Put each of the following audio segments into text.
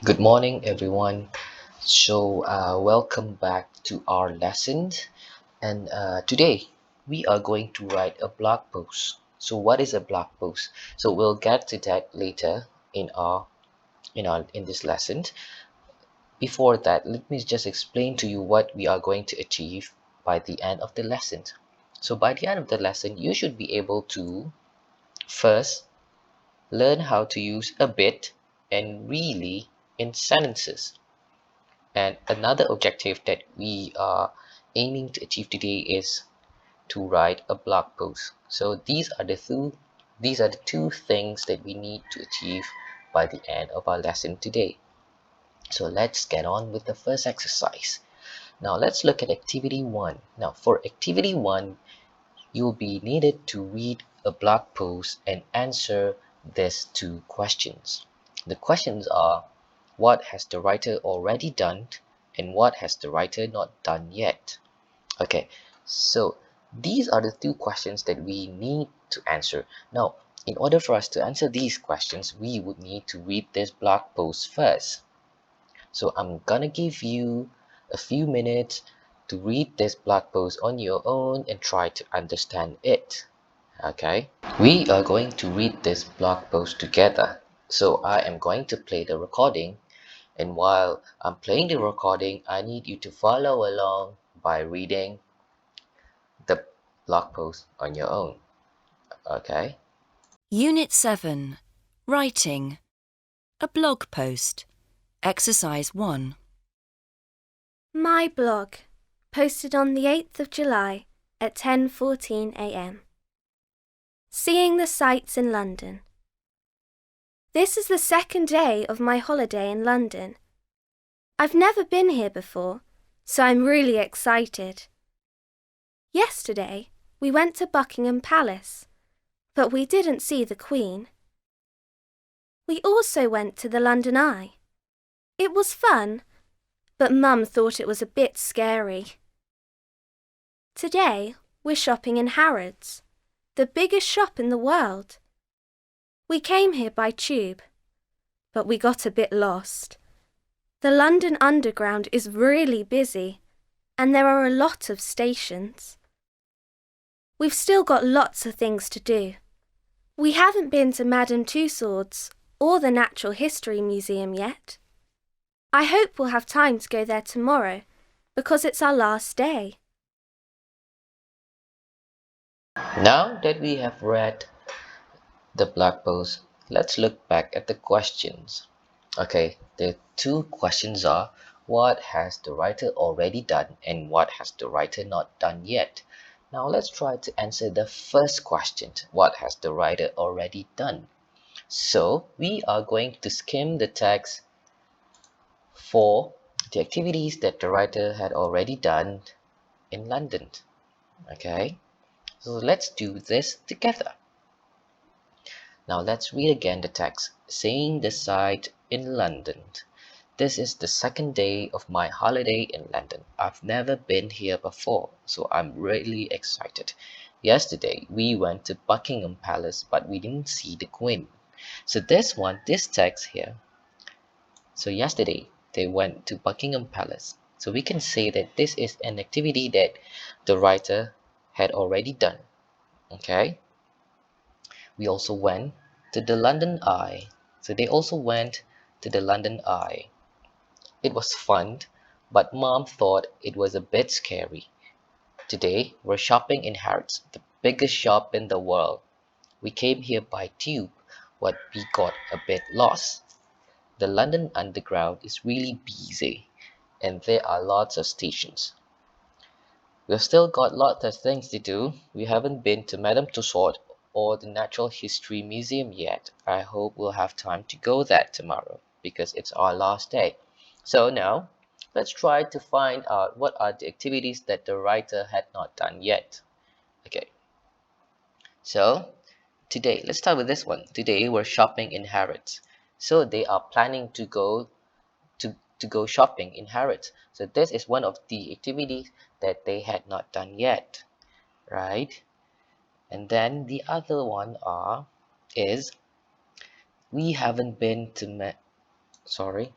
Good morning, everyone. Welcome back to our lesson. And today we are going to write a blog post. So, what is a blog post? So, we'll get to that later in this lesson. Before that, let me just explain to you what we are going to achieve by the end of the lesson. So, by the end of the lesson, you should be able to first learn how to use a bit and really in sentences. And another objective that we are aiming to achieve today is to write a blog post. So these are the two things that we need to achieve by the end of our lesson today. So let's get on with the first exercise. Now let's look at activity 1. Now for activity 1, you'll be needed to read a blog post and answer these two questions. The questions are: what has the writer already done and what has the writer not done yet? Okay, so these are the two questions that we need to answer. Now, in order for us to answer these questions, we would need to read this blog post first. So I'm gonna give you a few minutes to read this blog post on your own and try to understand it. Okay, we are going to read this blog post together. So I am going to play the recording, and while I'm playing the recording, I need you to follow along by reading the blog post on your own. Okay? Unit 7. Writing. A blog post. Exercise 1. My blog, posted on the 8th of July at 10:14 a.m. Seeing the sights in London. This is the second day of my holiday in London. I've never been here before, so I'm really excited. Yesterday, we went to Buckingham Palace, but we didn't see the Queen. We also went to the London Eye. It was fun, but Mum thought it was a bit scary. Today, we're shopping in Harrods, the biggest shop in the world. We came here by tube, but we got a bit lost. The London Underground is really busy, and there are a lot of stations. We've still got lots of things to do. We haven't been to Madame Tussauds or the Natural History Museum yet. I hope we'll have time to go there tomorrow, because it's our last day. Now that we have read the blog post, let's look back at the questions. Okay, the two questions are: what has the writer already done and what has the writer not done yet? Now let's try to answer the first question: what has the writer already done? So we are going to skim the text for the activities that the writer had already done in London. Okay, so let's do this together. Now let's read again the text. Seeing the sight in London. This is the second day of my holiday in London. I've never been here before, so I'm really excited. Yesterday we went to Buckingham Palace, but we didn't see the Queen. So this text here. So yesterday they went to Buckingham Palace. So we can say that this is an activity that the writer had already done. Okay? We also went to the London Eye. So they also went to the London Eye. It was fun, but Mom thought it was a bit scary. Today we're shopping in Harrods, the biggest shop in the world. We came here by tube, but we got a bit lost. The London Underground is really busy, and there are lots of stations. We've still got lots of things to do. We haven't been to Madame Tussauds or the Natural History Museum yet. I hope we'll have time to go there tomorrow because it's our last day. So now, let's try to find out what are the activities that the writer had not done yet. Okay, so today, let's start with this one. Today we're shopping in Harrods. So they are planning to go shopping in Harrods. So this is one of the activities that they had not done yet, right? And then the other one is we haven't been to sorry.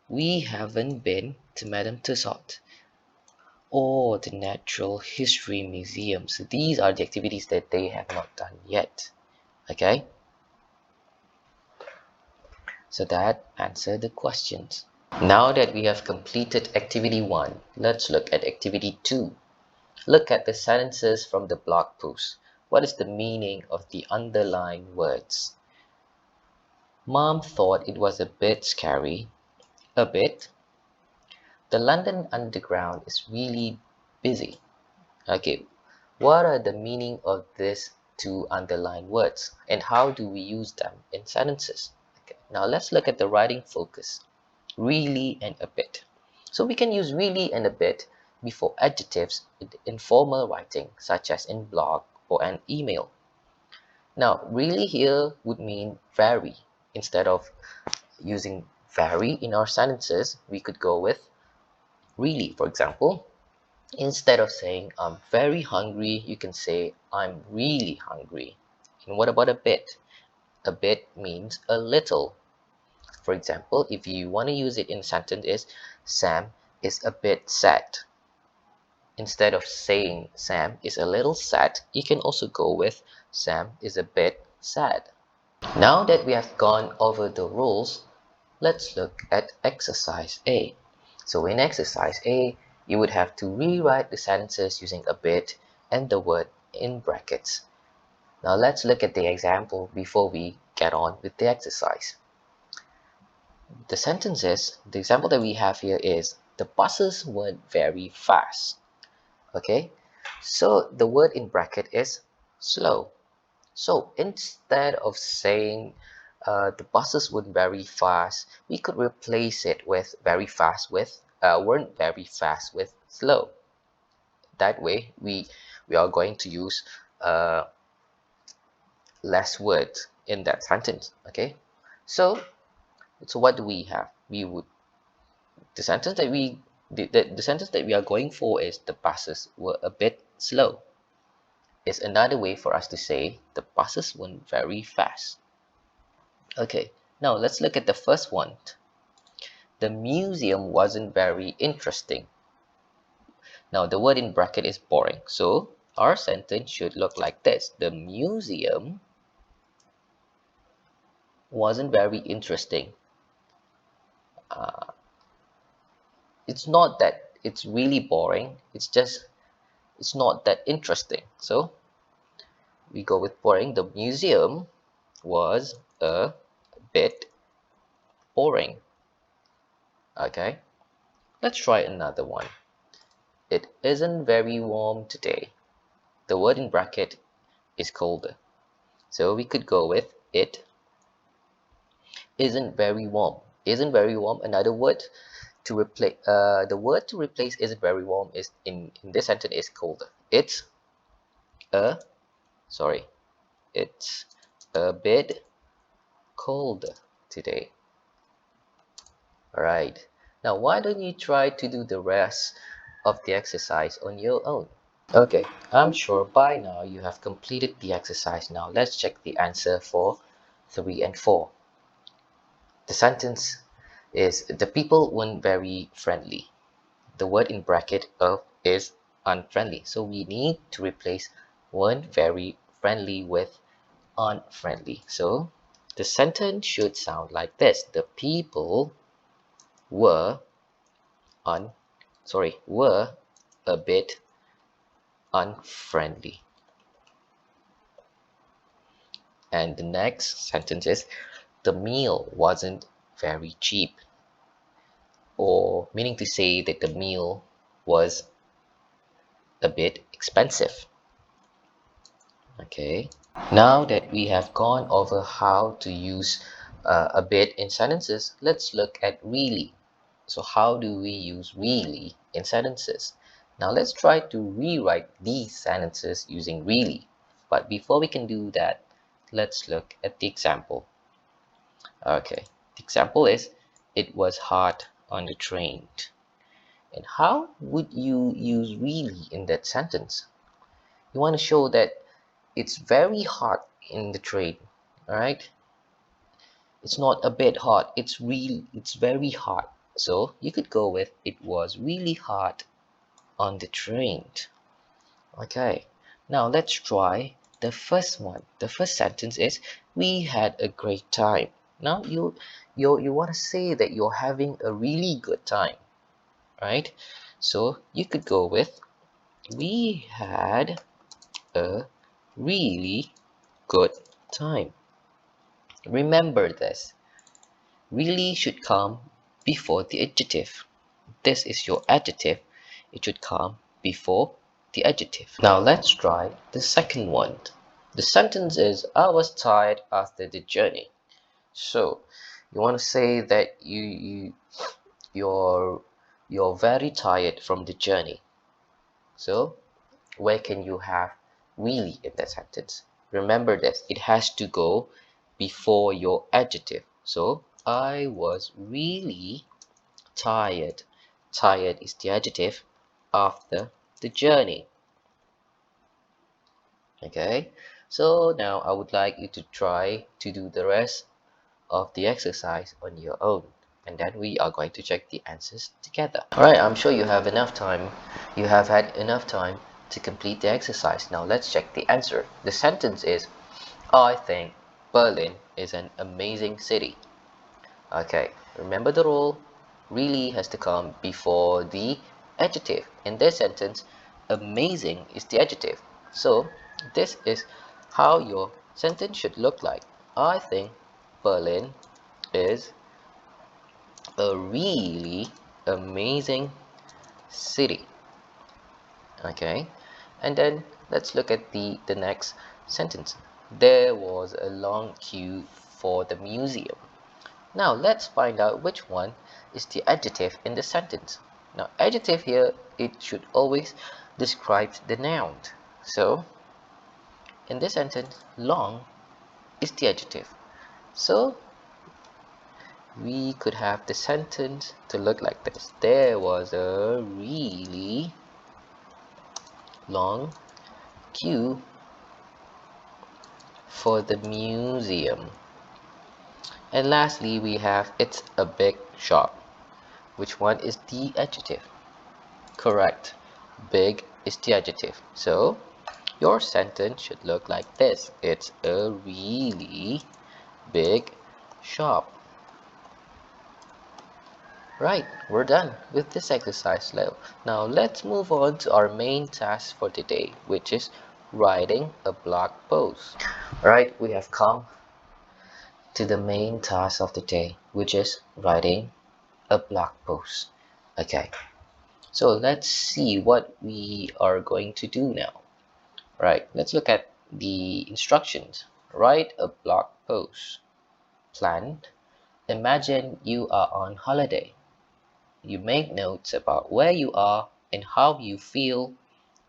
We haven't been to Madame Tussauds or the Natural History Museum. So these are the activities that they have not done yet. Okay? So that answered the questions. Now that we have completed activity 1, let's look at activity 2. Look at the sentences from the blog post. What is the meaning of the underlined words? Mom thought it was a bit scary. A bit. The London Underground is really busy. Okay, what are the meaning of these two underlined words and how do we use them in sentences? Okay, now let's look at the writing focus. Really and a bit. So we can use really and a bit before adjectives in informal writing, such as in blog or an email. Now, really here would mean very. Instead of using very in our sentences, we could go with really. For example, instead of saying I'm very hungry, you can say I'm really hungry. And what about a bit? A bit means a little. For example, if you want to use it in a sentence is Sam is a bit sad. Instead of saying Sam is a little sad, you can also go with Sam is a bit sad. Now that we have gone over the rules, let's look at exercise A. So in exercise A, you would have to rewrite the sentences using a bit and the word in brackets. Now let's look at the example before we get on with the exercise. The example that we have here is the buses went very fast. Okay, so the word in bracket is slow. So instead of saying the buses went very fast, we could replace it with very fast with weren't very fast with slow. That way we are going to use less words in that sentence. Okay, so what do we have? We would the sentence that we the sentence that we are going for is the buses were a bit slow. Is another way for us to say the buses went very fast. Okay, now let's look at the first one. The museum wasn't very interesting. Now the word in bracket is boring, so our sentence should look like this. The museum wasn't very interesting. It's not that it's really boring, it's just it's not that interesting. So we go with boring. The museum was a bit boring. Okay, let's try another one. It isn't very warm today. The word in bracket is colder. So we could go with it isn't very warm. Isn't very warm. Another word to replace the word to replace isn't very warm is in this sentence is colder. It's a it's a bit colder today. Alright, now why don't you try to do the rest of the exercise on your own? Okay, I'm sure by now you have completed the exercise. Now let's check the answer for 3 and 4. The sentence is the people weren't very friendly. The word in bracket of is unfriendly. So we need to replace weren't very friendly with unfriendly. So the sentence should sound like this. The people were were a bit unfriendly. And the next sentence is the meal wasn't very cheap, or meaning to say that the meal was a bit expensive. Okay, now that we have gone over how to use a bit in sentences, let's look at really. So how do we use really in sentences? Now let's try to rewrite these sentences using really. But before we can do that, let's look at the example. Okay, the example is it was hot on the train. And how would you use really in that sentence? You want to show that it's very hot in the train, all right? It's not a bit hot, it's very hot. So you could go with it was really hot on the train. Okay, now let's try the first one. The first sentence is we had a great time. Now you want to say that you're having a really good time, right? So you could go with we had a really good time. Remember this. Really should come before the adjective. This is your adjective. It should come before the adjective. Now let's try the second one. The sentence is I was tired after the journey. So you want to say that you're very tired from the journey. So where can you have really in that sentence? Remember this, it has to go before your adjective. So I was really tired. Tired is the adjective after the journey. Okay, so now I would like you to try to do the rest of the exercise on your own, and then we are going to check the answers together. Alright, I'm sure you have enough time. You have had enough time to complete the exercise. Now let's check the answer. The sentence is I think Berlin is an amazing city. Okay, remember the rule. Really has to come before the adjective. In this sentence, amazing is the adjective. So this is how your sentence should look like. I think Berlin is a really amazing city. Okay, and then let's look at the next sentence. There was a long queue for the museum. Now let's find out which one is the adjective in the sentence. Now adjective here, it should always describe the noun. So in this sentence, long is the adjective. So we could have the sentence to look like this. There was a really long queue for the museum. And lastly, we have it's a big shop. Which one is the adjective? Correct. Big is the adjective. So your sentence should look like this. It's a really big shop. Right, we're done with this exercise level. Now let's move on to our main task for today, which is writing a blog post. Alright, we have come to the main task of the day, which is writing a blog post. Okay, so let's see what we are going to do now. Right, let's look at the instructions. Write a blog post. Plan. Imagine you are on holiday. You make notes about where you are and how you feel,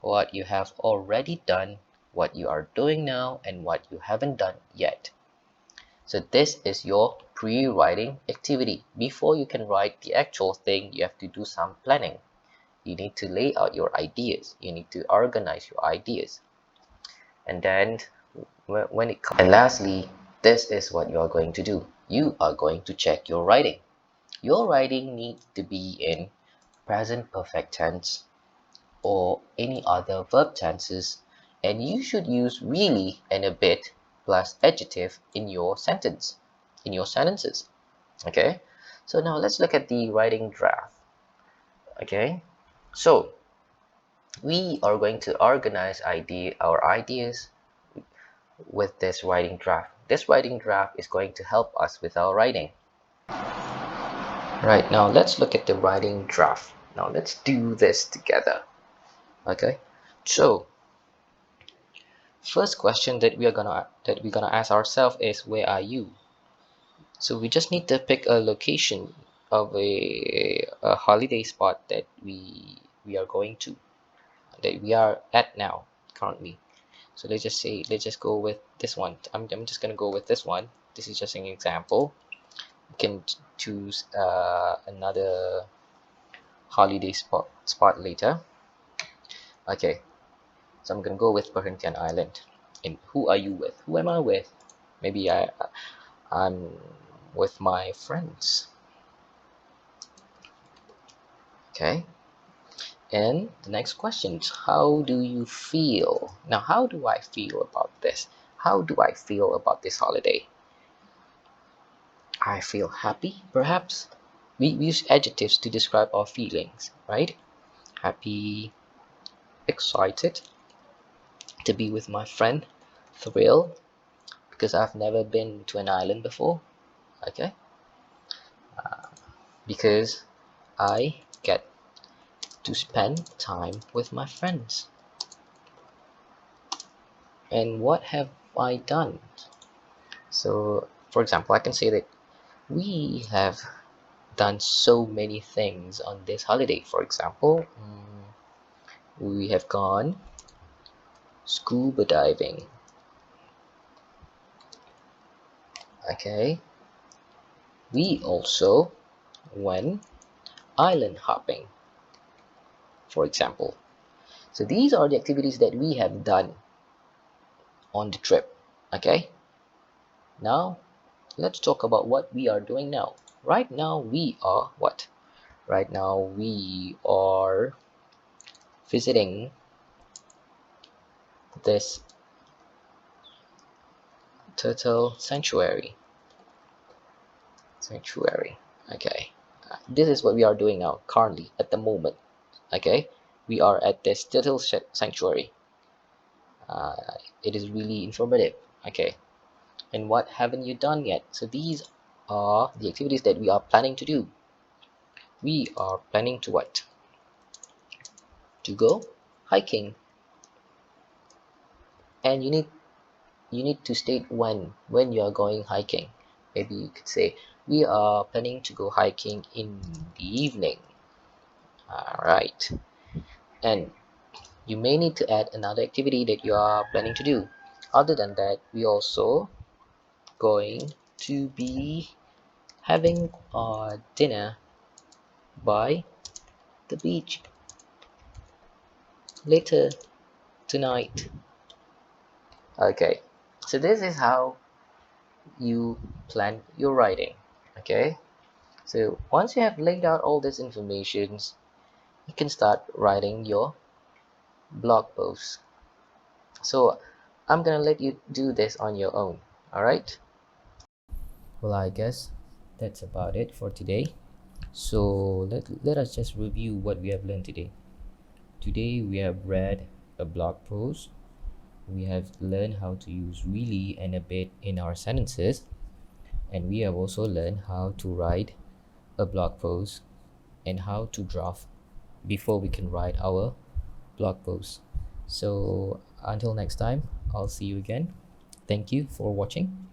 what you have already done, what you are doing now, and what you haven't done yet. So this is your pre-writing activity. Before you can write the actual thing, you have to do some planning. You need to lay out your ideas. You need to organize your ideas. And then when it comes, and lastly, this is what you are going to do. You are going to check your writing. Your writing needs to be in present perfect tense or any other verb tenses, and you should use really and a bit plus adjective in your sentence, in your sentences. Okay, so now let's look at the writing draft. Okay, so we are going to organize our ideas with this writing draft. This writing draft is going to help us with our writing. Right, now let's look at the writing draft. Now let's do this together. Okay, so first question that we're gonna ask ourselves is where are you? So we just need to pick a location of a holiday spot that we are going to, that we are at now currently. So let's just go with this one. I'm just gonna go with this one. This is just an example. You can choose another holiday spot later. Okay, so I'm gonna go with Perhentian Island. And who are you with? Who am I with? Maybe I'm with my friends. Okay. And the next question is, how do you feel? Now, how do I feel about this? How do I feel about this holiday? I feel happy, perhaps. We use adjectives to describe our feelings, right? Happy, excited to be with my friend, thrilled because I've never been to an island before, okay? Because I get to spend time with my friends. And what have I done? So, for example, I can say that we have done so many things on this holiday. For example, we have gone scuba diving. Okay. We also went island hopping, for example. So these are the activities that we have done on the trip. Okay. Now let's talk about what we are doing now. Right now we are what? Right now we are visiting this turtle sanctuary. Okay. This is what we are doing now, currently, at the moment. Okay. We are at this turtle sanctuary. uh, it is really informative. Okay. And what haven't you done yet? So these are the activities that we are planning to do. We are planning to what? To go hiking. And you need to state when you are going hiking. Maybe you could say we are planning to go hiking in the evening. All right. And you may need to add another activity that you are planning to do. Other than that, we also going to be having our dinner by the beach later tonight. Okay, so this is how you plan your writing. Okay, so once you have laid out all this information, you can start writing your blog post. So I'm gonna let you do this on your own. All right. Well, I guess that's about it for today. So let us just review what we have learned today. Today we have read a blog post. We have learned how to use really and a bit in our sentences, and we have also learned how to write a blog post and how to draft before we can write our blog post. So until next time, I'll see you again. Thank you for watching.